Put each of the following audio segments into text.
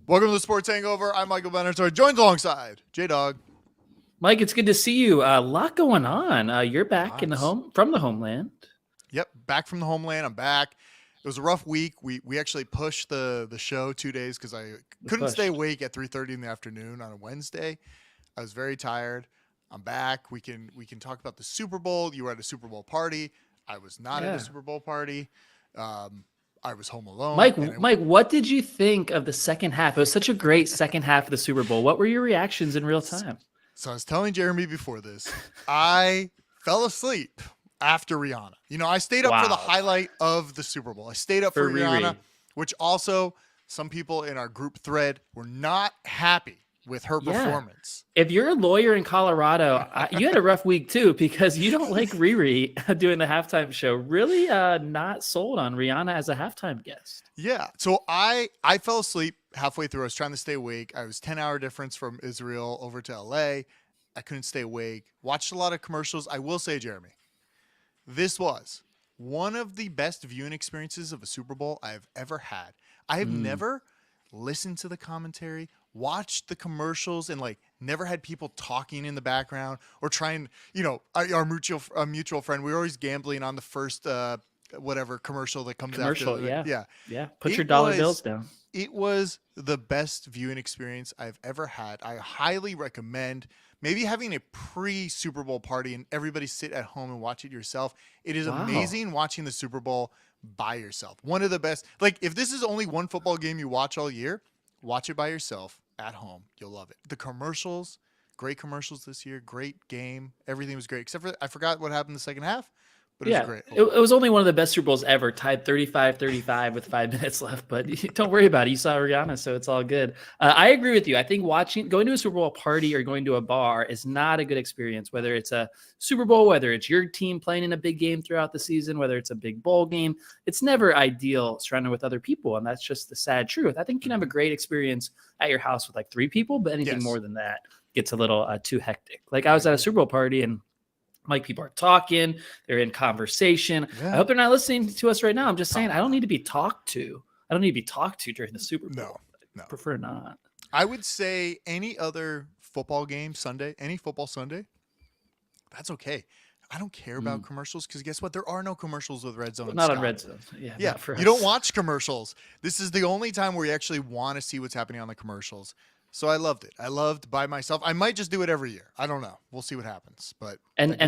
Welcome to the Sports Hangover. I'm Michael Benatar, joined alongside J-Dog. Mike, it's good to see you. A lot going on. You're back in the homeland. Yep, back from the homeland. I'm back. It was a rough week. We actually pushed the show 2 days because I couldn't stay awake at 3:30 in the afternoon on a Wednesday. I was very tired. I'm back. We can talk about the Super Bowl. You were at a Super Bowl party. I was not at a Super Bowl party. I was home alone. Mike, what did you think of the second half? It was such a great second half of the Super Bowl. What were your reactions in real time? So I was telling Jeremy before this, I fell asleep after Rihanna. You know, I stayed up for the highlight of the Super Bowl. I stayed up for Rihanna, which also some people in our group thread were not happy with her performance. If you're a lawyer in Colorado, you had a rough week too, because you don't like Riri doing the halftime show. Really not sold on Rihanna as a halftime guest. Yeah. So I fell asleep halfway through. I was trying to stay awake. I was 10-hour difference from Israel over to LA. I couldn't stay awake. Watched a lot of commercials. I will say, Jeremy, this was one of the best viewing experiences of a Super Bowl I have ever had. I have never listened to the commentary, watched the commercials, and never had people talking in the background or trying, our mutual friend, we were always gambling on the first whatever commercial that comes after. Yeah. Put your dollar bills down. It was the best viewing experience I've ever had. I highly recommend maybe having a pre-Super Bowl party and everybody sit at home and watch it yourself. It is amazing watching the Super Bowl by yourself. One of the best. If this is only one football game you watch all year, watch it by yourself at home. You'll love it. The commercials, great commercials this year. Great game. Everything was great. Except for I forgot what happened in the second half. But it was great. It was only one of the best Super Bowls ever, tied 35-35 with 5 minutes left. But don't worry about it. You saw Rihanna, so it's all good. I agree with you. I think going to a Super Bowl party or going to a bar is not a good experience, whether it's a Super Bowl, whether it's your team playing in a big game throughout the season, whether it's a big bowl game. It's never ideal surrounded with other people, and that's just the sad truth. I think you can have a great experience at your house with 3 people, but anything more than that gets a little too hectic. I was at a Super Bowl party, and people are talking, they're in conversation. I hope they're not listening to us right now. I'm just saying, I don't need to be talked to. I don't need to be talked to during the Super Bowl. No. I prefer not. I would say any other football game Sunday, any football Sunday, that's okay. I don't care about commercials because guess what? There are no commercials with Red Zone. Not on Red Zone. Yeah. You don't watch commercials. This is the only time where you actually want to see what's happening on the commercials. So I loved it. I loved by myself. I might just do it every year. I don't know. We'll see what happens. But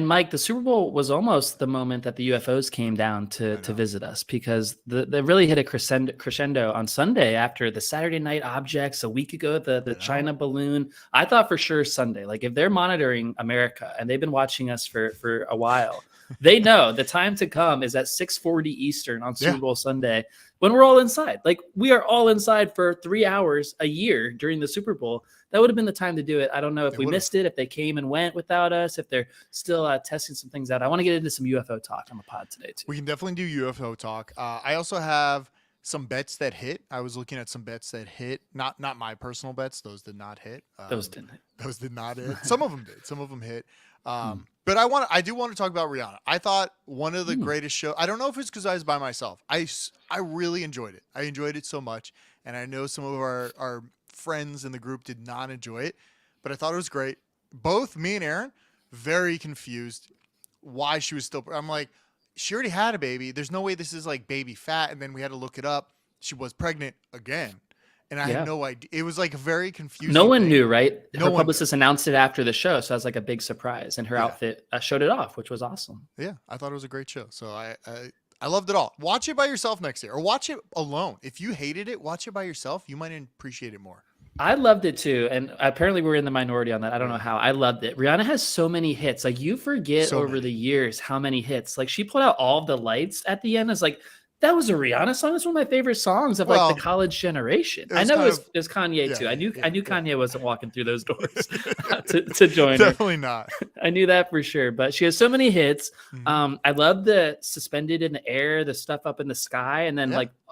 Mike, the Super Bowl was almost the moment that the UFOs came down to visit us, because they really hit a crescendo on Sunday after the Saturday Night Objects a week ago, the China balloon. I thought for sure Sunday, if they're monitoring America and they've been watching us for a while, they know the time to come is at 6:40 Eastern on Super Bowl Sunday, when we're all inside. We are all inside for 3 hours a year during the Super Bowl. That would have been the time to do it. I don't know if we missed it, if they came and went without us, if they're still testing some things out. I want to get into some UFO talk on the pod today too. We can definitely do UFO talk. I also have some bets that hit. I was looking at some bets that hit. Not my personal bets. Those did not hit. Those didn't hit. Those did not hit. Some of them did. Some of them hit. But I do want to talk about Rihanna. I thought one of the greatest shows. I don't know if it's because I was by myself. I really enjoyed it. I enjoyed it so much, and I know some of our friends in the group did not enjoy it, but I thought it was great. Both me and Aaron very confused why she was still. I'm like, she already had a baby. There's no way this is baby fat. And then we had to look it up. She was pregnant again. And I had no idea. It was very confusing. No one knew, right? Her publicist announced it after the show. So that was a big surprise. And her outfit showed it off, which was awesome. Yeah, I thought it was a great show. So I loved it all. Watch it by yourself next year, or watch it alone. If you hated it, watch it by yourself. You might appreciate it more. I loved it too. And apparently we're in the minority on that. I don't know how. I loved it. Rihanna has so many hits. You forget over the years how many hits. She pulled out All of the Lights at the end. It's that was a Rihanna song. It's one of my favorite songs of the college generation. I know it was Kanye too. I knew Kanye wasn't walking through those doors to join Definitely her. Not. I knew that for sure. But she has so many hits. I love the Suspended in the Air, the stuff up in the sky, and then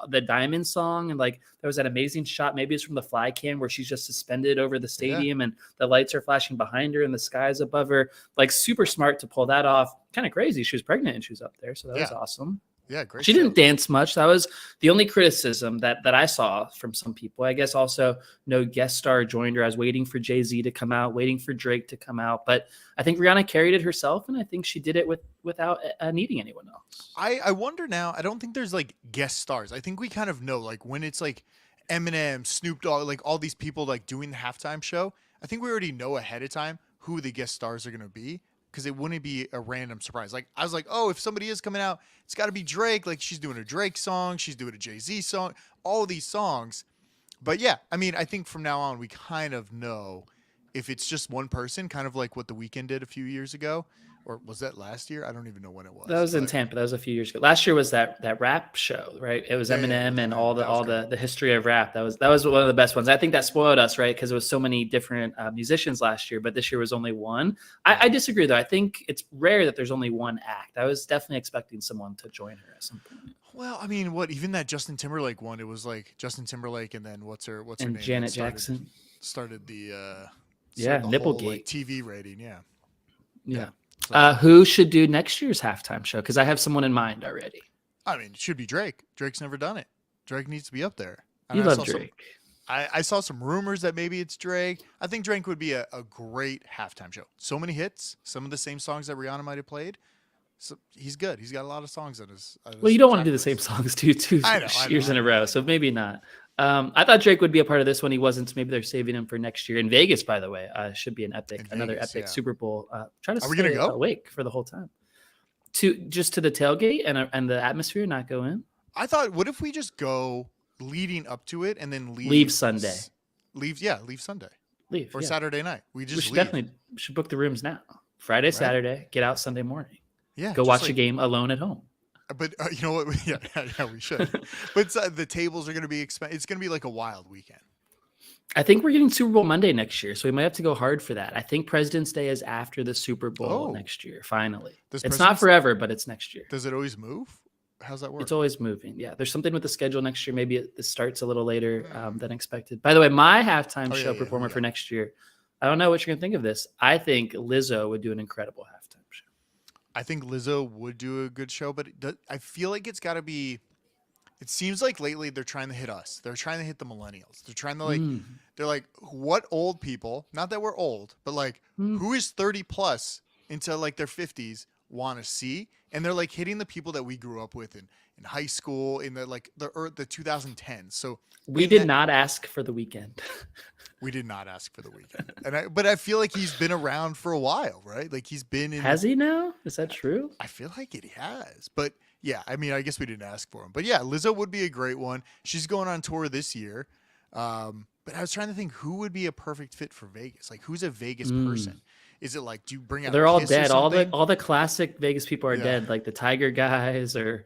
the Diamond song, and there was that amazing shot. Maybe it's from the fly cam where she's just suspended over the stadium and the lights are flashing behind her and the sky's above her. Super smart to pull that off. Kind of crazy. She was pregnant and she was up there, so that was awesome. Yeah, great She show. didn't dance much. That was the only criticism that I saw from some people. I guess also no guest star joined her. I was waiting for Jay-Z to come out, waiting for Drake to come out. But I think Rihanna carried it herself, and I think she did it without needing anyone else. I wonder now. I don't think there's like guest stars. I think we kind of know like when it's like Eminem, Snoop Dogg, like all these people like doing the halftime show. I think we already know ahead of time who the guest stars are going to be because it wouldn't be a random surprise. Like I was like, oh, if somebody is coming out, it's got to be Drake. Like she's doing a Drake song, she's doing a Jay-Z song, all these songs. But yeah, I mean, I think from now on we kind of know if it's just one person, kind of like what the Weeknd did a few years ago, or was that last year? I don't even know when it was. That was in But Tampa. That was a few years ago. Last year was that rap show, right? It was yeah, yeah, Eminem with and Eminem. all That was great. the history of rap. That was one of the best ones. I think that spoiled us, right? Because it was so many different musicians last year, but this year was only one. I disagree though. I think it's rare that there's only one act. I was definitely expecting someone to join her at some point. Well, I mean, what even that Justin Timberlake one? It was like Justin Timberlake, and then what's her And name? Janet that Jackson. started the Yeah, the whole like Nipplegate. TV rating. Yeah, Yeah. So, Who should do next year's halftime show? Because I have someone in mind already. I mean, it should be Drake. Drake's never done it. Drake needs to be up there. And You I love saw Drake. I saw some rumors that maybe it's Drake. I think Drake would be a great halftime show. So many hits, some of the same songs that Rihanna might have played. So he's good. He's got a lot of songs on his. Well, you don't want to track do the same list. songs two I know, years in I a know, row, I know. so maybe not. I thought Drake would be a part of this one. He wasn't. Maybe they're saving him for next year in Vegas. By the way, should be In another Vegas, epic yeah. Super Bowl. Try to Are we gonna stay go? awake for the whole time. To the tailgate and the atmosphere, not go in. I thought, what if we just go leading up to it and then Leave Sunday. Leave Sunday Leave or yeah. Saturday night. We We just should leave. definitely should book the rooms now. Friday, Saturday, get out Sunday morning. Yeah, Go just watch like, the game alone at home. But you know what? Yeah, we should. But the tables are going to be expensive. It's going to be like a wild weekend. I think we're getting Super Bowl Monday next year, so we might have to go hard for that. I think President's Day is after the Super Bowl Oh. next year. Finally, Does it's not President's- forever, but it's next year. Does it always move? How's that work? It's always moving. Yeah, there's something with the schedule next year. Maybe it starts a little later than expected. By the way, my halftime Oh, show yeah, performer yeah. for next year. I don't know what you're gonna think of this. I think Lizzo would do an incredible halftime show. I think Lizzo would do a good show, but I feel like it's got to be. It seems like lately they're trying to hit us. They're trying to hit the millennials. They're trying to like. They're like, what old people? Not that we're old, but like, who is 30 plus into like their 50s want to see? And they're like hitting the people that we grew up with in high school in the 2010s. So We in did that- not ask for the weekend. We did not ask for the weekend, but I feel like he's been around for a while, right? Like he's been in. Has he now? Is that true? I feel like it has, but yeah, I mean, I guess we didn't ask for him, but yeah, Lizzo would be a great one. She's going on tour this year, but I was trying to think who would be a perfect fit for Vegas. Like, who's a Vegas person? Is it like, do you bring out? They're all Kiss or dead. something? All the classic Vegas people are Yeah. dead, like the Tiger guys or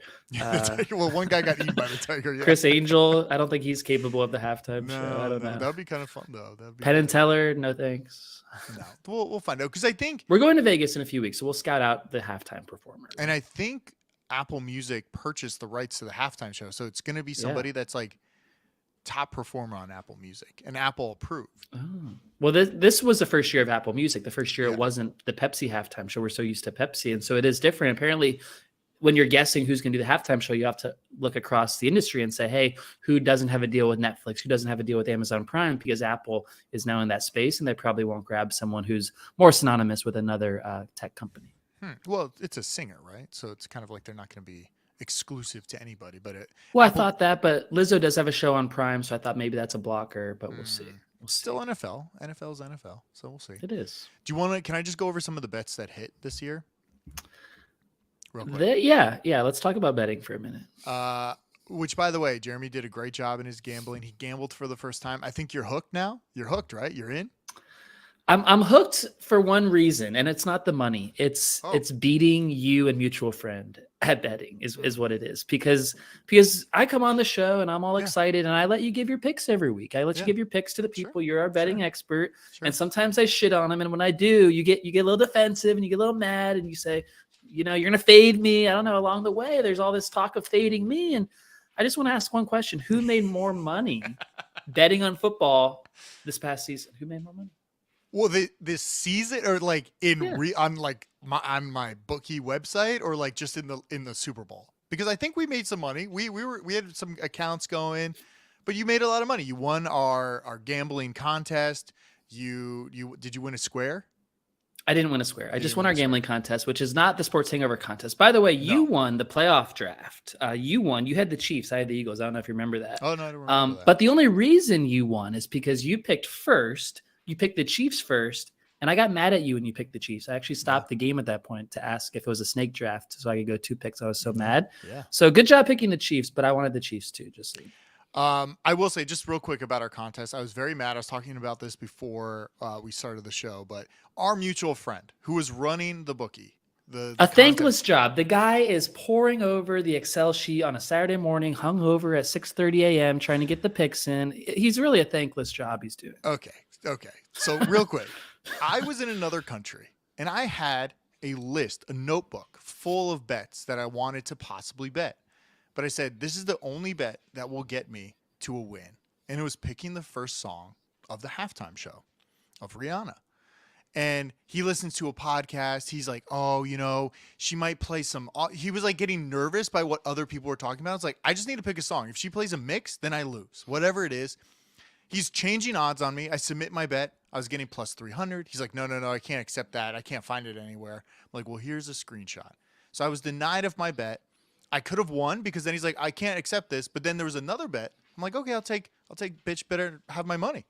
Well, one guy got eaten by the tiger. Yeah. Chris Angel. I don't think he's capable of the halftime No, show. I don't know. that'd be kind of fun though. That'd be Penn and good. Teller, no thanks. No, we'll find out because I think, We're going to Vegas in a few weeks, so we'll scout out the halftime performer. and I think Apple Music purchased the rights to the halftime show, so it's going to be somebody that's like top performer on Apple Music and Apple approved. Oh. Well, this was the first year of Apple Music. The first year Yeah. it wasn't the Pepsi halftime show. We're so used to Pepsi, and so it is different. Apparently, when you're guessing who's going to do the halftime show, you have to look across the industry and say, hey, who doesn't have a deal with Netflix? Who doesn't have a deal with Amazon Prime? Because Apple is now in that space, and they probably won't grab someone who's more synonymous with another tech company. Well, it's a singer, right? So it's kind of like they're not going to be exclusive to anybody. But Well, I Apple- thought that, but Lizzo does have a show on Prime, so I thought maybe that's a blocker, but we'll see. We'll see. still NFL. NFL's NFL, so we'll see. It is. Do you want to? Can I just go over some of the bets that hit this year? Real quick. Yeah. Let's talk about betting for a minute. Which, by the way, Jeremy did a great job in his gambling. He gambled for the first time. I think you're hooked now. You're hooked, right? You're in. I'm hooked for one reason, and it's not the money. It's Oh. it's beating you and mutual friend at betting is what it is. Because I come on the show and I'm all Yeah. excited, and I let you give your picks every week. I let you Yeah. give your picks to the Sure. people. You're our betting Sure. expert, Sure. and sometimes I shit on them. And when I do, you get a little defensive and you get a little mad, and you say, you're gonna fade me. I don't know. Along the way, there's all this talk of fading me, and I just want to ask one question: who made more money betting on football this past season? Who made more money? Well, this season, or like Yeah. on like on my bookie website, or like just in the Super Bowl. because I think we made some money. We had some accounts going, but you made a lot of money. You won our gambling contest. You did you win a square? I didn't win a square. I You just didn't won win our a square. gambling contest, which is not the Sports Hangover contest. By the way, you No. won the playoff draft. You won. You had the Chiefs. I had the Eagles. I don't know if you remember that. Oh no, I don't remember that. But the only reason you won is because you picked first. You picked the Chiefs first, and I got mad at you when you picked the Chiefs. I actually stopped the game at that point to ask if it was a snake draft so I could go 2 picks. I was so mad. Yeah. So good job picking the Chiefs, but I wanted the Chiefs too. Just so you know. I will say just real quick about our contest. I was very mad. I was talking about this before we started the show, but our mutual friend who was running the bookie, the A contest- thankless job. The guy is poring over the Excel sheet on a Saturday morning, hungover at 6:30 a.m., trying to get the picks in. He's really a thankless job he's doing. Okay. So real quick, I was in another country and I had a list, a notebook full of bets that I wanted to possibly bet. But I said, this is the only bet that will get me to a win. And it was picking the first song of the halftime show of Rihanna. And he listens to a podcast. He's like, oh, she might play some. He was like getting nervous by what other people were talking about. It's like, I just need to pick a song. If she plays a mix, then I lose. Whatever it is. He's changing odds on me. I submit my bet. I was getting plus 300. He's like, no, I can't accept that. I can't find it anywhere. I'm like, well, here's a screenshot. So I was denied of my bet. I could have won because then he's like, I can't accept this. But then there was another bet. I'm like, okay, I'll take bitch better have my money.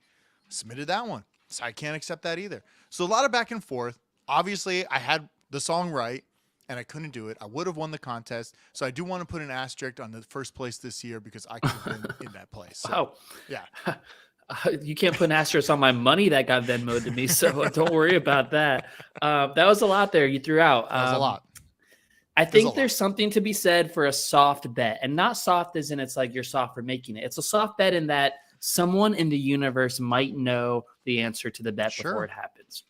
Submitted that one. So I can't accept that either. So a lot of back and forth. Obviously, I had the song right and I couldn't do it. I would have won the contest. So I do want to put an asterisk on the first place this year because I could have been in that place. So, Wow. yeah. You can't put an asterisk on my money that got Venmoed to me, so don't worry about that. That was a lot there you threw out. That was a lot. I think there's something to be said for a soft bet, and not soft as in it's like you're soft for making it. It's a soft bet in that someone in the universe might know the answer to the bet before it happens.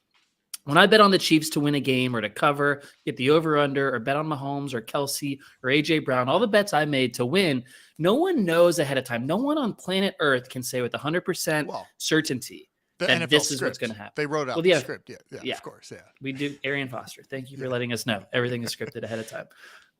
When I bet on the Chiefs to win a game or to cover, get the over-under, or bet on Mahomes or Kelsey or A.J. Brown, all the bets I made to win, no one knows ahead of time. No one on planet Earth can say with 100% certainty that NFL this is what's going to happen. They wrote out the script. Yeah, of course. Yeah. We do. Arian Foster, thank you for letting us know. Everything is scripted ahead of time.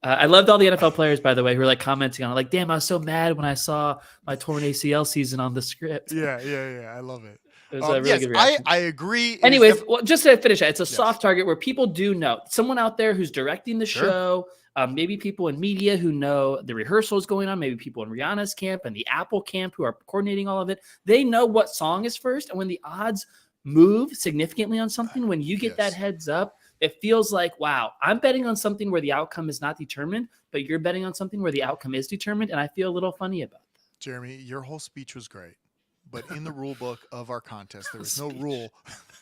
I loved all the NFL players, by the way, who were like commenting on it. Like, damn, I was so mad when I saw my torn ACL season on the script. Yeah. I love it. It was a really good reaction. I agree. Anyways, well, just to finish it, it's a soft target where people do know. Someone out there who's directing the show, maybe people in media who know the rehearsals going on, maybe people in Rihanna's camp and the Apple camp who are coordinating all of it. They know what song is first. And when the odds move significantly on something, when you get that heads up, it feels like, wow, I'm betting on something where the outcome is not determined, but you're betting on something where the outcome is determined. And I feel a little funny about that. Jeremy, your whole speech was great. But in the rule book of our contest, there was no rule.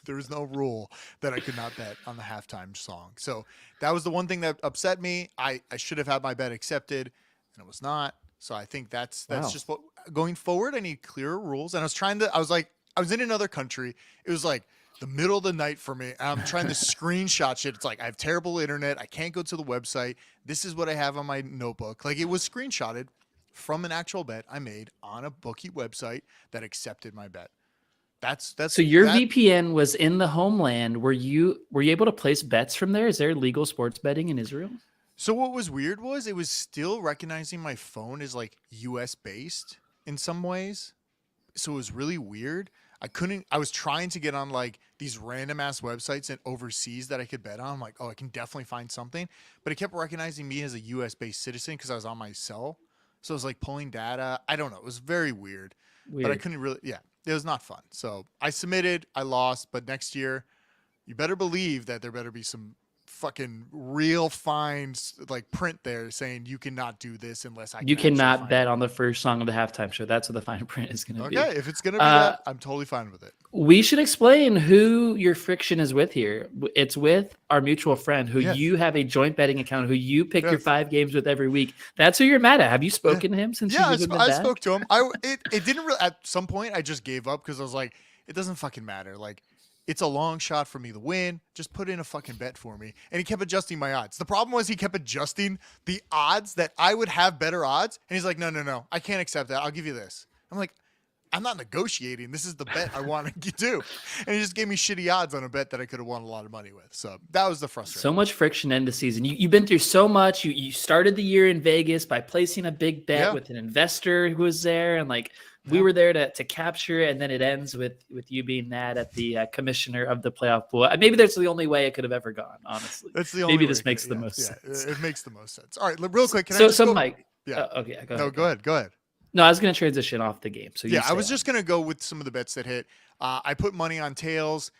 There was no rule that I could not bet on the halftime song. So that was the one thing that upset me. I should have had my bet accepted, and it was not. So I think that's just what going forward. I need clearer rules. And I was in another country. It was like the middle of the night for me. I'm trying to screenshot shit. It's like I have terrible internet. I can't go to the website. This is what I have on my notebook. Like it was screenshotted from an actual bet I made on a bookie website that accepted my bet. That's so your VPN was in the homeland. Were you able to place bets from there? Is there legal sports betting in Israel? So what was weird was it was still recognizing my phone as like US based in some ways. So it was really weird. I was trying to get on like these random ass websites and overseas that I could bet on. I'm like, oh, I can definitely find something. But it kept recognizing me as a US based citizen because I was on my cell. So it was like pulling data. I don't know. It was very weird. But I couldn't really, it was not fun. So I submitted, I lost, but next year, you better believe that there better be some fucking real fines, like print there saying you cannot do this unless I can. You cannot bet on the first song of the halftime show. That's what the fine print is going to be. Okay, if it's going to be that, I'm totally fine with it. We should explain who your friction is with here. It's with our mutual friend who you have a joint betting account, who you pick your 5 games with every week. That's who you're mad at. Have you spoken to him since? I spoke to him. It didn't really, at some point I just gave up because I was like, it doesn't fucking matter. Like, it's a long shot for me to win. Just put in a fucking bet for me. And he kept adjusting my odds. The problem was he kept adjusting the odds that I would have better odds. And he's like, no. I can't accept that. I'll give you this. I'm like, I'm not negotiating. This is the bet I want to do. And he just gave me shitty odds on a bet that I could have won a lot of money with. So that was the frustrating. So much friction end of season. You've been through so much. You started the year in Vegas by placing a big bet with an investor who was there, and like we were there to capture it, and then it ends with you being mad at the commissioner of the playoff pool. Maybe that's the only way it could have ever gone, honestly. That's the only Maybe way this makes the most sense. It makes the most sense. All right, real quick. Can I so just Mike. Yeah. Okay. Go ahead. No, go ahead. No, I was going to transition off the game. So I was just going to go with some of the bets that hit. I put money on tails,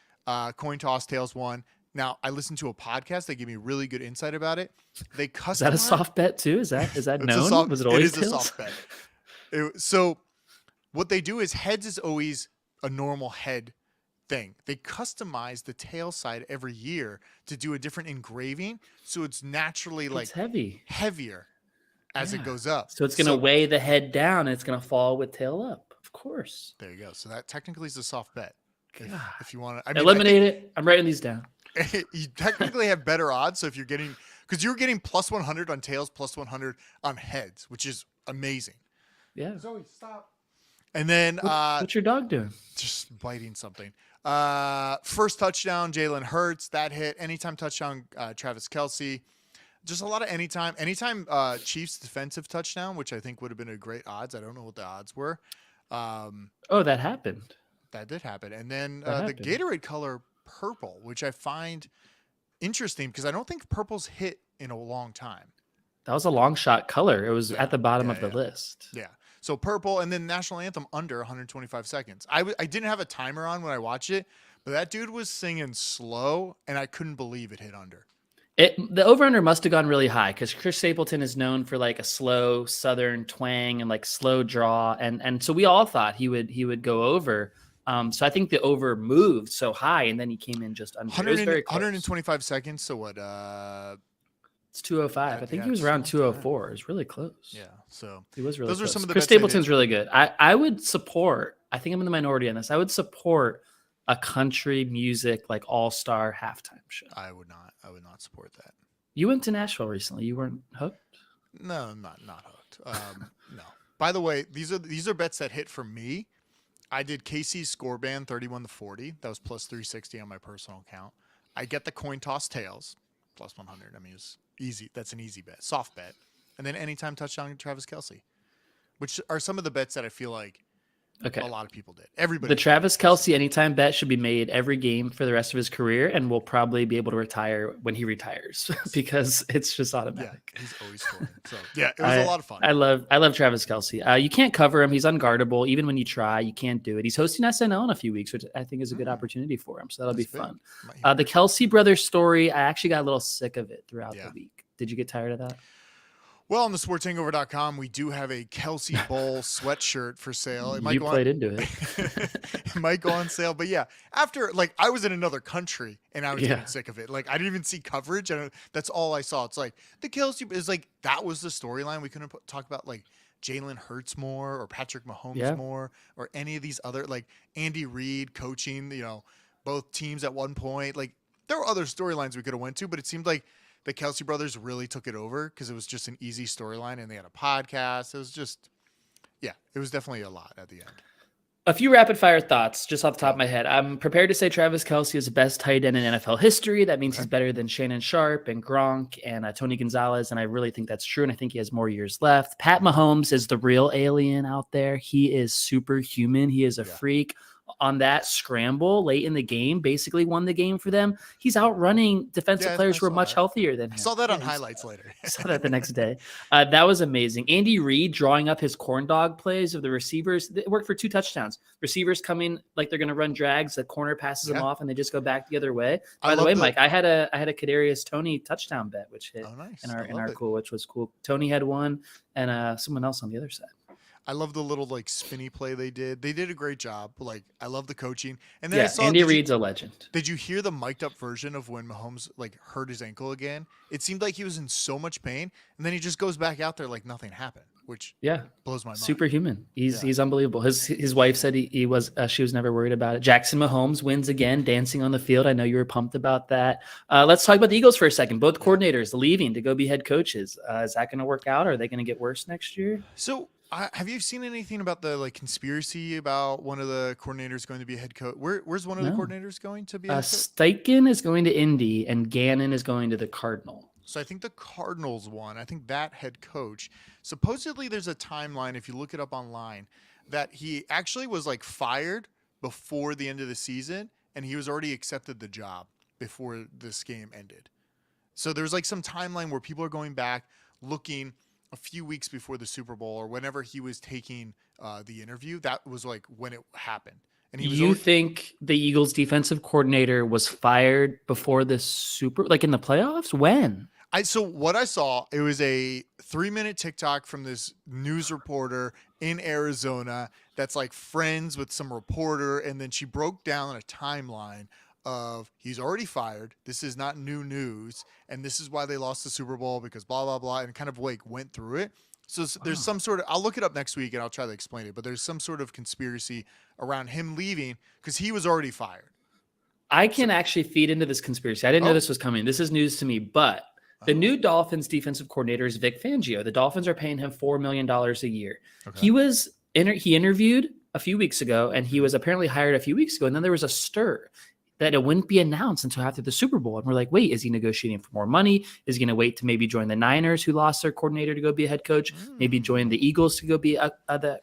coin toss, tails won. Now, I listened to a podcast. They gave me really good insight about it. They customize. Is that a soft bet too? Is that known? Was it always tails? It is a soft bet. So what they do is heads is always a normal head thing. They customize the tail side every year to do a different engraving. So it's naturally like heavier as it goes up. So it's going to weigh the head down and it's going to fall with tail up. Of course. There you go. So that technically is a soft bet. If you want to eliminate it. I'm writing these down. You technically have better odds. So if you're getting, because you're getting plus 100 on tails, plus 100 on heads, which is amazing. Yeah. Zoe, stop. And then what's your dog doing? Just biting something. First touchdown, Jalen Hurts, that hit. Anytime touchdown, Travis Kelce. Just a lot of anytime Chiefs defensive touchdown, which I think would have been a great odds. I don't know what the odds were. That happened. That did happen. And then the Gatorade color purple, which I find interesting because I don't think purple's hit in a long time. That was a long shot color. It was at the bottom of the list. Yeah. So purple, and then national anthem under 125 seconds. I didn't have a timer on when I watched it, but that dude was singing slow, and I couldn't believe it hit under. The over-under must have gone really high because Chris Stapleton is known for like a slow Southern twang and like slow draw. And so we all thought he would go over. So I think the over moved so high and then he came in just under. 125 seconds. So what? It's 205. I think he was around 204. It was really close. Yeah. So he was really close. Those are some of the Chris Stapleton's really good. I would support, I think I'm in the minority on this. I would support a country music like all-star halftime show. I would not support that. You went to Nashville recently. You weren't hooked? No, I'm not hooked. No. By the way, these are bets that hit for me. I did KC's score band 31-40. That was plus 360 on my personal account. I get the coin toss tails plus 100. I mean, it's easy. That's an easy bet, soft bet. And then anytime touchdown Travis Kelce, which are some of the bets that I feel like a lot of people did. Everybody. The Travis Kelce anytime bet should be made every game for the rest of his career, and will probably be able to retire when he retires because it's just automatic. Yeah, he's always scoring. So yeah, it was a lot of fun. I love Travis Kelce. You can't cover him. He's unguardable. Even when you try, you can't do it. He's hosting SNL in a few weeks, which I think is a good opportunity for him. So that'll be fun. The Kelce brothers story, I actually got a little sick of it throughout the week. Did you get tired of that? Well, on the sportshangover.com, we do have a Kelce Bowl sweatshirt for sale. It might into it. It might go on sale. But yeah, after I was in another country and I was getting sick of it. Like I didn't even see coverage. And that's all I saw. It's like the Kelce is like, that was the storyline. We couldn't talk about like Jalen Hurts more or Patrick Mahomes more or any of these other, like Andy Reid coaching, both teams at one point. Like there were other storylines we could have went to, but it seemed like the Kelce brothers really took it over because it was just an easy storyline and they had a podcast. It was just, it was definitely a lot at the end. A few rapid fire thoughts just off the top of my head. I'm prepared to say Travis Kelce is the best tight end in NFL history. That means he's better than Shannon Sharp and Gronk and Tony Gonzalez. And I really think that's true. And I think he has more years left. Pat Mahomes is the real alien out there. He is superhuman. He is a freak. On that scramble late in the game, basically won the game for them. He's outrunning defensive players who are much healthier than him. I saw that on highlights later. I saw that the next day. That was amazing. Andy Reid drawing up his corn dog plays of the receivers. It worked for 2 touchdowns. Receivers coming like they're going to run drags. The corner passes them off and they just go back the other way. By the way, Mike, I had a Kadarius Toney touchdown bet, which hit in our cool, which was cool. Tony had one and someone else on the other side. I love the little spinny play they did. They did a great job. I love the coaching. And then Andy Reid's a legend. Did you hear the mic'd up version of when Mahomes hurt his ankle again? It seemed like he was in so much pain, and then he just goes back out there like nothing happened, which blows my mind. Superhuman. He's unbelievable. His wife said she was never worried about it. Jackson Mahomes wins again, dancing on the field. I know you were pumped about that. Let's talk about the Eagles for a second. Both coordinators leaving to go be head coaches. Is that going to work out? Or are they going to get worse next year? So Have you seen anything about the like conspiracy about one of the coordinators going to be a head coach? Where's one of the No. coordinators going to be a head coach? Steichen is going to Indy, and Gannon is going to the Cardinal. So I think the Cardinals won. I think that head coach. Supposedly, there's a timeline if you look it up online that he actually was like fired before the end of the season, and he was already accepted the job before this game ended. So there's like some timeline where people are going back looking a few weeks before the Super Bowl or whenever he was taking the interview. That was like when it happened. And he was You think the Eagles defensive coordinator was fired before the like in the playoffs? When? So what I saw, it was a 3-minute TikTok from this news reporter in Arizona that's like friends with some reporter, and then she broke down a timeline of he's already fired. This is not new news, and this is why they lost the Super Bowl because blah blah blah, and kind of like went through it. So there's some sort of, I'll look it up next week and I'll try to explain it, but there's some sort of conspiracy around him leaving because he was already fired. I can actually feed into this conspiracy. I didn't know this was coming. This is news to me, but the new Dolphins defensive coordinator is Vic Fangio. The Dolphins are paying him $4 million a year. Okay. He interviewed a few weeks ago, and he was apparently hired a few weeks ago. And then there was a stir that it wouldn't be announced until after the Super Bowl. And we're like, wait, is he negotiating for more money? Is he going to wait to maybe join the Niners, who lost their coordinator, to go be a head coach? Maybe join the Eagles to go be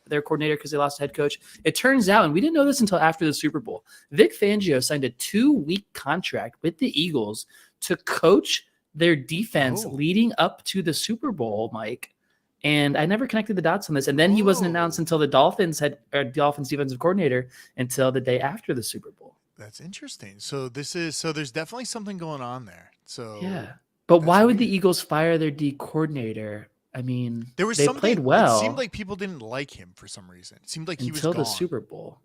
their coordinator because they lost a head coach. It turns out, and we didn't know this until after the Super Bowl, Vic Fangio signed a 2-week contract with the Eagles to coach their defense leading up to the Super Bowl, Mike. And I never connected the dots on this. And then he wasn't announced until the Dolphins defensive coordinator until the day after the Super Bowl. That's interesting. So there's definitely something going on there. So yeah, but why would the Eagles fire their D coordinator? I mean, they played well. It seemed like people didn't like him for some reason. It seemed like he was gone until the Super Bowl.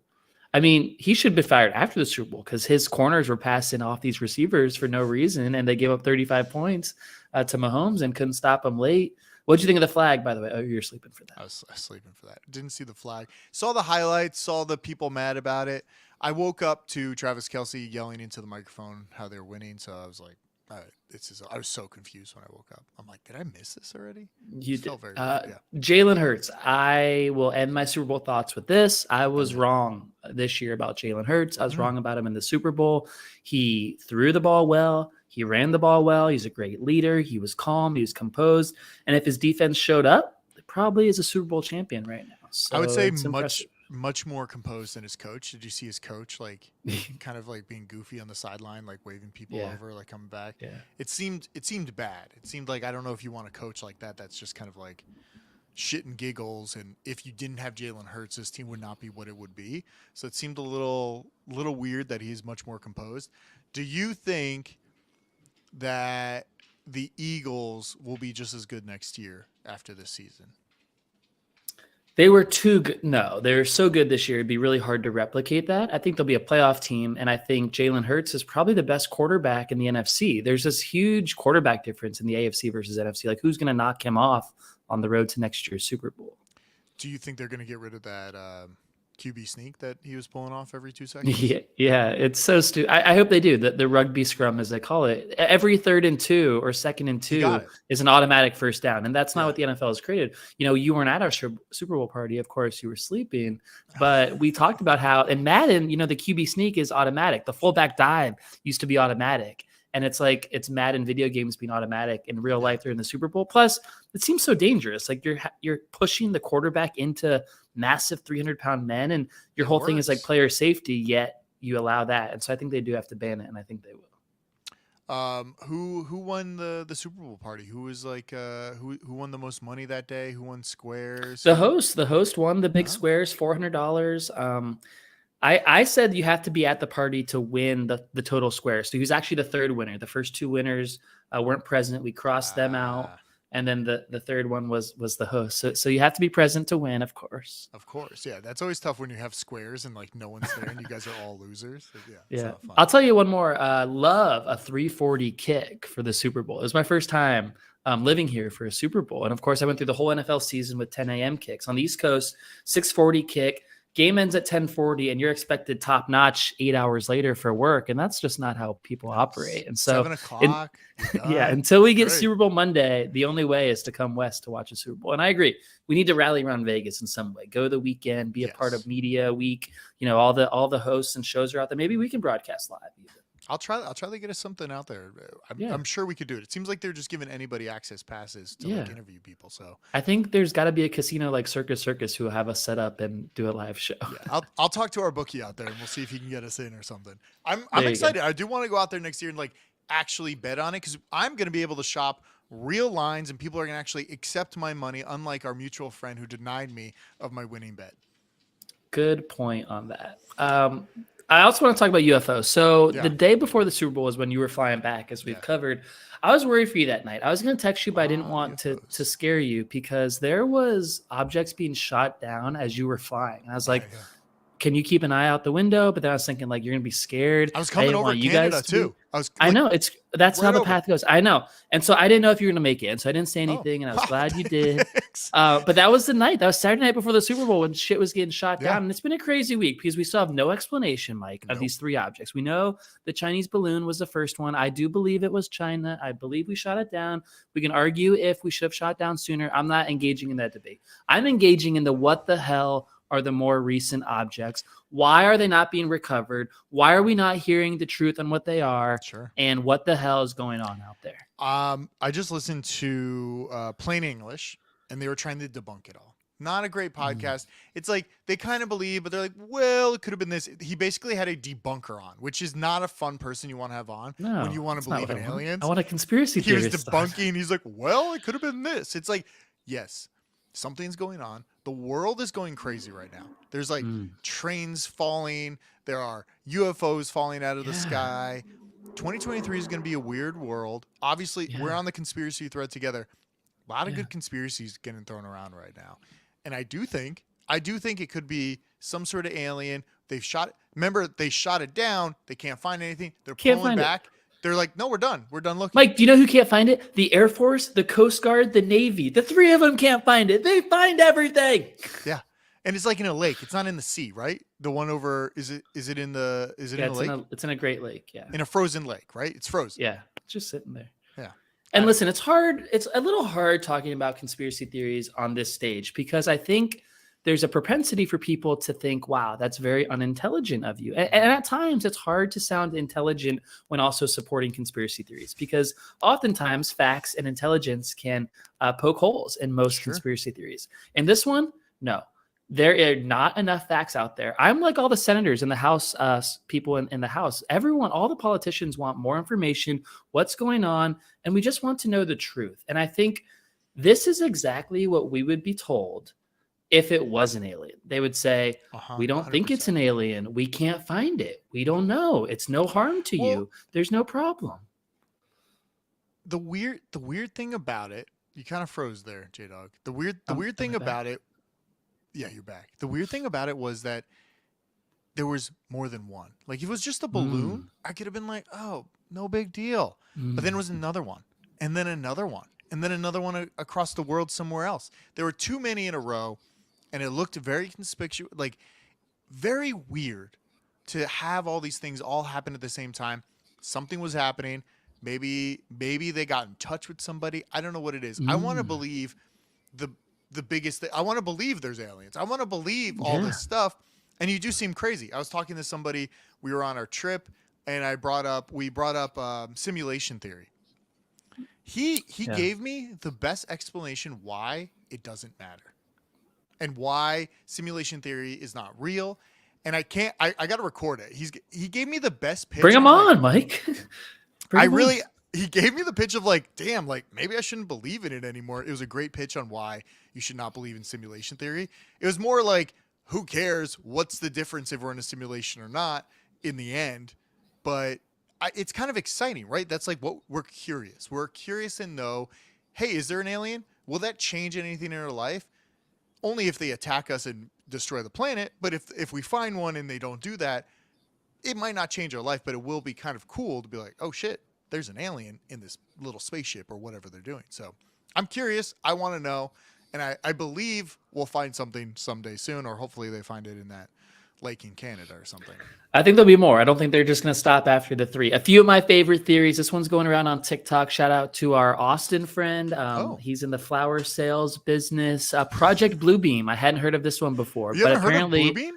I mean, he should be fired after the Super Bowl because his corners were passing off these receivers for no reason, and they gave up 35 points to Mahomes and couldn't stop him late. What'd you think of the flag, by the way? Oh, you're sleeping for that. I was sleeping for that. Didn't see the flag. Saw the highlights, saw the people mad about it. I woke up to Travis Kelce yelling into the microphone how they're winning, so I was like, I was so confused when I woke up. I'm like, did I miss this already? You did. Jalen Hurts. I will end my Super Bowl thoughts with this. I was wrong this year about Jalen Hurts. I was wrong about him in the Super Bowl. He threw the ball well. He ran the ball well. He's a great leader. He was calm. He was composed. And if his defense showed up, it probably is a Super Bowl champion right now. So I would say much more composed than his coach. Did you see his coach like kind of like being goofy on the sideline, like waving people over, like coming back? Yeah. It seemed bad. It seemed like, I don't know if you want a coach like that. That's just kind of like shit and giggles. And if you didn't have Jalen Hurts, this team would not be what it would be. So it seemed a little weird that he's much more composed. Do you think that the Eagles will be just as good next year after this season? They were too good. No, they're so good this year. It'd be really hard to replicate that. I think they'll be a playoff team, and I think Jalen Hurts is probably the best quarterback in the NFC. There's this huge quarterback difference in the AFC versus NFC. Like, who's going to knock him off on the road to next year's Super Bowl? Do you think they're going to get rid of that QB sneak that he was pulling off every 2 seconds? Yeah, it's so stupid. I hope they do. The rugby scrum, as they call it, every 3rd and 2 or 2nd and 2 is an automatic first down, and that's not what the NFL has created. You know, you weren't at our Super Bowl party, of course, you were sleeping, but we talked about how in Madden, you know, the QB sneak is automatic. The fullback dive used to be automatic. And it's like it's Madden video games being automatic. In real life, they're in the Super Bowl. Plus, it seems so dangerous. Like you're pushing the quarterback into massive 300-pound men, and your whole thing is like player safety. Yet you allow that, and so I think they do have to ban it, and I think they will. Who won the Super Bowl party? Who was like who won the most money that day? Who won squares? The host won the big squares, $400. I said you have to be at the party to win the total square. So he was actually the 3rd winner. The first 2 winners weren't present. We crossed them out. And then the 3rd one was the host. So you have to be present to win, of course. Of course. Yeah. That's always tough when you have squares and like no one's there and you guys are all losers. Yeah. I'll tell you one more. Love a 340 kick for the Super Bowl. It was my first time living here for a Super Bowl. And of course I went through the whole NFL season with 10 a.m. kicks on the East Coast, 640 kick. game ends at 10:40 and you're expected top notch 8 hours later for work. And that's just not how people operate. And so 7 o'clock. yeah, until we get Great. Super Bowl Monday, the only way is to come west to watch a Super Bowl. And I agree. We need to rally around Vegas in some way. Go the weekend, be a part of media week. All the hosts and shows are out there. Maybe we can broadcast live even. I'll try to get us something out there. I'm sure we could do it. It seems like they're just giving anybody access passes to like interview people. So I think there's got to be a casino like Circus who will have us set up and do a live show. Yeah, I'll talk to our bookie out there and we'll see if he can get us in or something. I'm excited. I do want to go out there next year and like actually bet on it because I'm going to be able to shop real lines and people are going to actually accept my money, unlike our mutual friend who denied me of my winning bet. Good point on that. I also want to talk about UFOs. So the day before the Super Bowl is when you were flying back, as we've covered. I was worried for you that night. I was going to text you, but I didn't want to scare you because there was objects being shot down as you were flying. And I was like, can you keep an eye out the window? But then I was thinking like, you're going to be scared. I was coming over Canada too. I know that's how the path goes. I know. And so I didn't know if you were going to make it. And so I didn't say anything and I was glad you did. But that was the night. That was Saturday night before the Super Bowl when shit was getting shot down. And it's been a crazy week because we still have no explanation, Mike, of these three objects. We know the Chinese balloon was the first one. I do believe it was China. I believe we shot it down. We can argue if we should have shot down sooner. I'm not engaging in that debate. I'm engaging in the what the hell are the more recent objects. Why are they not being recovered? Why are we not hearing the truth on what they are? Sure. And what the hell is going on out there? I just listened to Plain English, and they were trying to debunk it all. Not a great podcast. It's like they kind of believe, but they're like, well, it could have been this. He basically had a debunker on, which is not a fun person you want to have on when you want to believe in aliens. I want a conspiracy theorist. He was debunking. He's like, well, it could have been this. It's like, yes, something's going on. The world is going crazy right now. There's like trains falling. There are UFOs falling out of the sky. 2023 is going to be a weird world. Obviously, we're on the conspiracy thread together. A lot of good conspiracies getting thrown around right now. And I do think it could be some sort of alien. They've shot it. Remember, they shot it down. They can't find anything. They're pulling back. They're like, no, we're done. We're done looking. Mike, do you know who can't find it? The Air Force, the Coast Guard, the Navy. The three of them can't find it. They find everything. Yeah. And it's like in a lake. It's not in the sea, right? The one over is it in the in a lake? It's in a Great Lake, yeah. In a frozen lake, right? It's frozen. Yeah. It's just sitting there. Yeah. And listen, it's hard. It's a little hard talking about conspiracy theories on this stage because I think there's a propensity for people to think, wow, that's very unintelligent of you. And at times it's hard to sound intelligent when also supporting conspiracy theories because oftentimes facts and intelligence can poke holes in most conspiracy theories. And this one, no, there are not enough facts out there. I'm like all the senators in the House, people in the House, everyone, all the politicians want more information, what's going on, and we just want to know the truth. And I think this is exactly what we would be told if it was an alien. They would say, we don't 100%. Think it's an alien. We can't find it. We don't know. It's no harm to you. There's no problem. The weird thing about it, you kind of froze there, J-Dog. The weird thing about it, yeah, you're back. The weird thing about it was that there was more than one. Like if it was just a balloon, I could have been like, oh, no big deal. But then it was another one, and then another one, and then another one across the world somewhere else. There were too many in a row. And it looked very conspicuous, like very weird to have all these things all happen at the same time. Something was happening. Maybe they got in touch with somebody. I don't know what it is. I want to believe the biggest thing. I want to believe there's aliens. I want to believe all this stuff. And you do seem crazy. I was talking to somebody. We were on our trip, and we brought up simulation theory. He gave me the best explanation why it doesn't matter. And why simulation theory is not real. And I got to record it. He gave me the best pitch. Bring him on, Mike. He gave me the pitch of like, damn, like maybe I shouldn't believe in it anymore. It was a great pitch on why you should not believe in simulation theory. It was more like, who cares? What's the difference if we're in a simulation or not in the end? But it's kind of exciting, right? That's like what we're curious. We're curious to know, hey, is there an alien? Will that change anything in our life? Only if they attack us and destroy the planet. But if we find one and they don't do that, it might not change our life, but it will be kind of cool to be like, oh shit, there's an alien in this little spaceship or whatever they're doing. So I'm curious. I want to know. And I believe we'll find something someday soon, or hopefully they find it in that lake in Canada or something. I think there'll be more. I don't think they're just going to stop after the 3. A few of my favorite theories. This one's going around on TikTok. Shout out to our Austin friend. He's in the flower sales business. Project Bluebeam. I hadn't heard of this one before, You but haven't heard of apparently, Bluebeam?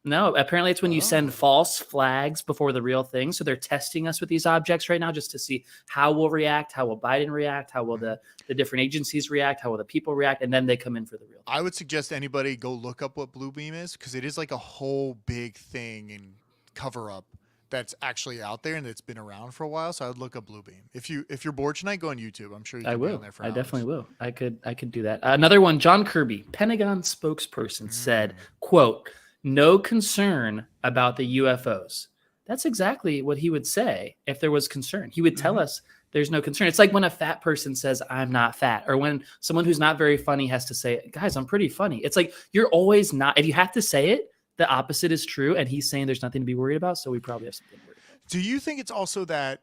no. Apparently, it's when you send false flags before the real thing. So they're testing us with these objects right now just to see how we'll react, how will Biden react, how will the different agencies react, how will the people react, and then they come in for the real thing. I would suggest anybody go look up what Bluebeam is, because it is like a whole big thing and cover up that's actually out there and it's been around for a while. So I would look up Bluebeam. If you're bored tonight, go on YouTube. I'm sure you can be on there for I hours. definitely will. I could do that. Another one, John Kirby, Pentagon spokesperson, said, quote, "No concern about the UFOs." That's exactly what he would say if there was concern. He would tell us there's no concern. It's like when a fat person says, "I'm not fat," or when someone who's not very funny has to say, "Guys, I'm pretty funny." It's like you're always not. If you have to say it, the opposite is true, and he's saying there's nothing to be worried about, so we probably have something to worry about. Do you think it's also that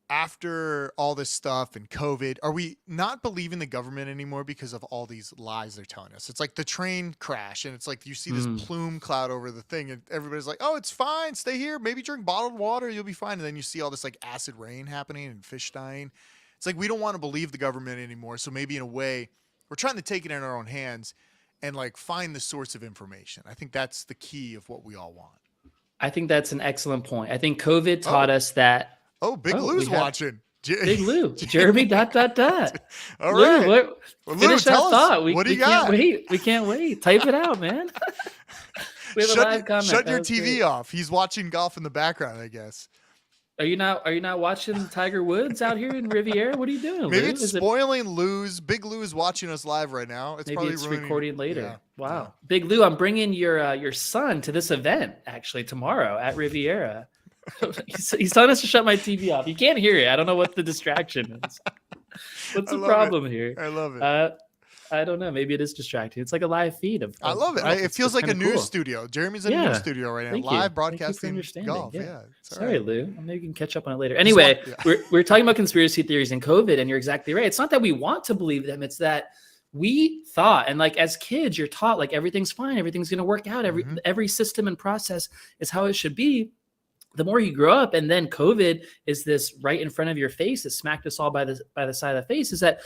after all this stuff and COVID, are we not believing the government anymore because of all these lies they're telling us? It's like the train crash, and it's like you see this plume cloud over the thing, and everybody's like, "Oh, it's fine. Stay here. Maybe drink bottled water. You'll be fine." And then you see all this like acid rain happening and fish dying. It's like we don't want to believe the government anymore. So maybe in a way, we're trying to take it in our own hands and like find the source of information. I think that's the key of what we all want. I think that's an excellent point. I think COVID taught us that. Oh, Big Lou's watching. Big Lou, Jeremy. ... All Lou, right. Finish that thought. What do you can't got? wait. We can't wait. Type it out, man. We have a live comment. Shut your TV off. He's watching golf in the background, I guess. Are you not watching Tiger Woods out here in Riviera? What are you doing? Maybe Lou? it's spoiling Lou's. Big Lou's watching us live right now. Maybe it's recording later. Yeah. Wow. Yeah. Big Lou, I'm bringing your son to this event actually tomorrow at Riviera. He's telling us to shut my TV off. You can't hear it. I don't know what the distraction is. What's the problem here? I love it. I don't know. Maybe it is distracting. It's like a live feed of. I love it. It feels like a news studio. Jeremy's in a news studio right now, live broadcasting golf. Yeah. Sorry, Lou. Maybe we can catch up on it later. Anyway, we're talking about conspiracy theories and COVID, and you're exactly right. It's not that we want to believe them. It's that we thought, and like as kids, you're taught like everything's fine, everything's going to work out. Every system and process is how it should be. The more you grow up, and then COVID is this right in front of your face that smacked us all by the side of the face, is that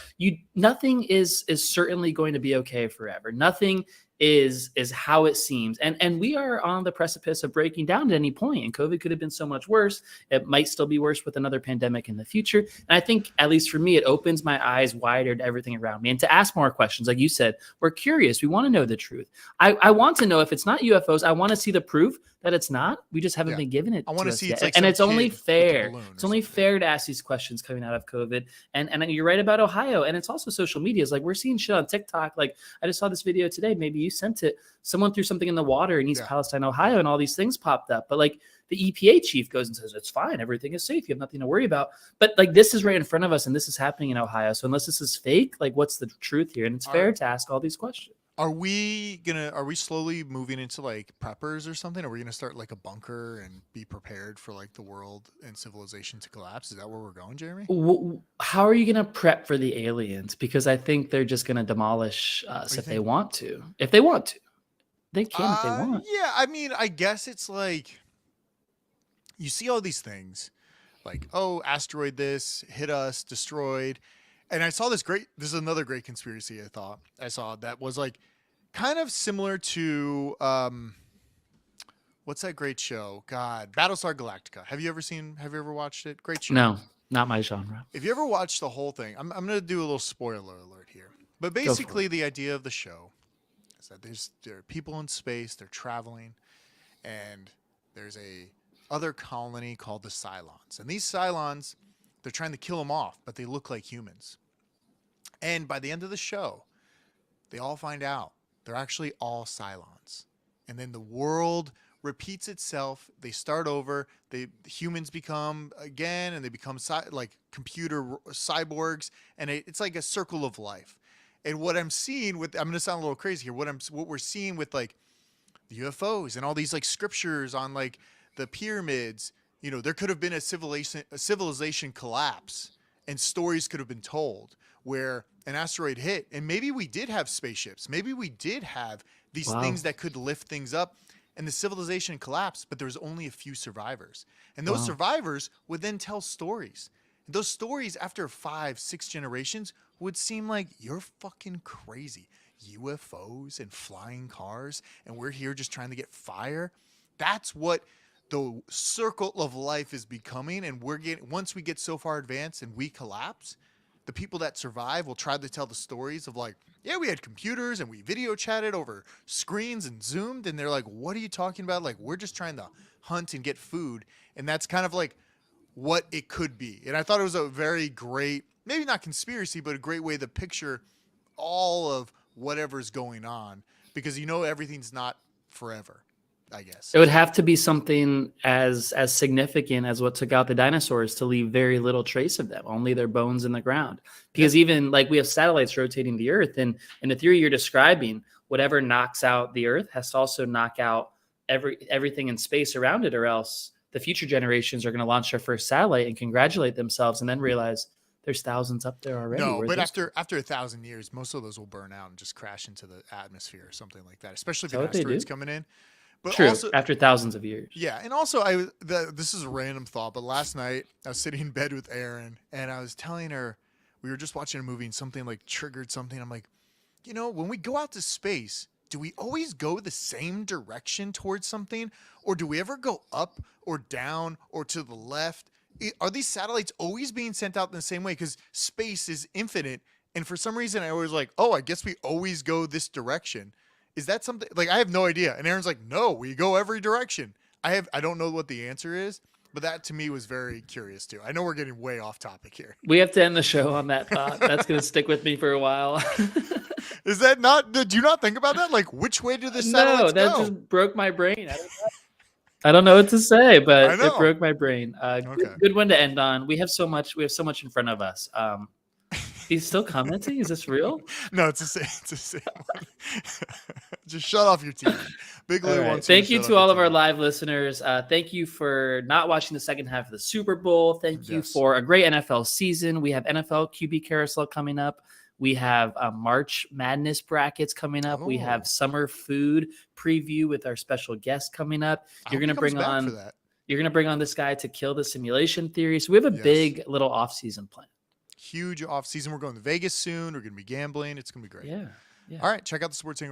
nothing is certainly going to be okay forever. Nothing is how it seems. And we are on the precipice of breaking down at any point. And COVID could have been so much worse. It might still be worse with another pandemic in the future. And I think, at least for me, it opens my eyes wider to everything around me and to ask more questions. Like you said, we're curious. We want to know the truth. I want to know if it's not UFOs. I want to see the proof that it's not. We just haven't been given it. I want to see yet. It's like and it's only fair. It's only fair to ask these questions coming out of COVID. And you're right about Ohio. And it's also social media. It's like we're seeing shit on TikTok. Like I just saw this video today. Maybe you sent it. Someone threw something in the water in East Palestine, Ohio, and all these things popped up. But like the EPA chief goes and says, it's fine. Everything is safe. You have nothing to worry about. But like this is right in front of us, and this is happening in Ohio. So unless this is fake, like what's the truth here? And it's fair to ask all these questions. Are we slowly moving into like preppers or something? Are we gonna start like a bunker and be prepared for like the world and civilization to collapse? Is that where we're going, Jeremy? How are you gonna prep for the aliens? Because I think they're just gonna demolish us if they want to. If they want to, they can if they want. Yeah, I mean, I guess it's like you see all these things, like asteroid this hit us, destroyed. And I saw this is another great conspiracy I saw that was like kind of similar to, what's that great show? God, Battlestar Galactica. Have you ever watched it? Great show. No, not my genre. If you ever watched the whole thing, I'm going to do a little spoiler alert here. But basically the idea of the show is that there are people in space, they're traveling, and there's a other colony called the Cylons. And these Cylons, they're trying to kill them off, but they look like humans. And by the end of the show, they all find out they're actually all Cylons. And then the world repeats itself. They start over. Humans become again, and they become like computer cyborgs. And it's like a circle of life. And what I'm seeing I'm going to sound a little crazy here. What we're seeing with like the UFOs and all these like scriptures on like the pyramids, there could have been a civilization collapse. and stories could have been told where an asteroid hit, and maybe we did have spaceships. Maybe we did have these things that could lift things up, and the civilization collapsed, but there was only a few survivors. And those survivors would then tell stories. And those stories, after 5-6 generations, would seem like you're fucking crazy. UFOs and flying cars, and we're here just trying to get fire. That's what the circle of life is becoming, and once we get so far advanced and we collapse, the people that survive will try to tell the stories of like, yeah, we had computers and we video chatted over screens and Zoomed, and they're like, what are you talking about? Like, we're just trying to hunt and get food. And that's kind of like what it could be. And I thought it was a very great, maybe not conspiracy, but a great way to picture all of whatever's going on, because everything's not forever, I guess. It would have to be something as significant as what took out the dinosaurs to leave very little trace of them, only their bones in the ground. Because even like we have satellites rotating the Earth, and in the theory you're describing, whatever knocks out the Earth has to also knock out everything in space around it, or else the future generations are going to launch their first satellite and congratulate themselves and then realize there's thousands up there already. No, but after 1,000 years, most of those will burn out and just crash into the atmosphere or something like that, especially if an asteroid's coming in. But true, also, after thousands of years. Yeah, and also this is a random thought, but last night I was sitting in bed with Erin, and I was telling her, we were just watching a movie and something like triggered something. I'm like, when we go out to space, do we always go the same direction towards something? Or do we ever go up or down or to the left? Are these satellites always being sent out in the same way? Because space is infinite. And for some reason, I always like, oh, I guess we always go this direction. Is that something like I have no idea? And Aaron's like, no, we go every direction. I don't know what the answer is, but that to me was very curious too. I know we're getting way off topic here. We have to end the show on that thought. That's going to stick with me for a while. Is that not? Did you not think about that? Like, which way do the satellites go? No, that just broke my brain. I don't know what to say, but it broke my brain. Good one to end on. We have so much in front of us. He's still commenting? Is this real? No, it's the same. It's the same one. Just shut off your TV. Big Lou wants Thank you to all of our live listeners. Thank you for not watching the second half of the Super Bowl. Thank you for a great NFL season. We have NFL QB carousel coming up. We have March Madness brackets coming up. We have summer food preview with our special guest coming up. You're going to bring on this guy to kill the simulation theory. So we have a big little off-season plan. Huge off season. We're going to Vegas soon. We're going to be gambling. It's going to be great. Yeah. All right. Check out the Sports Hangover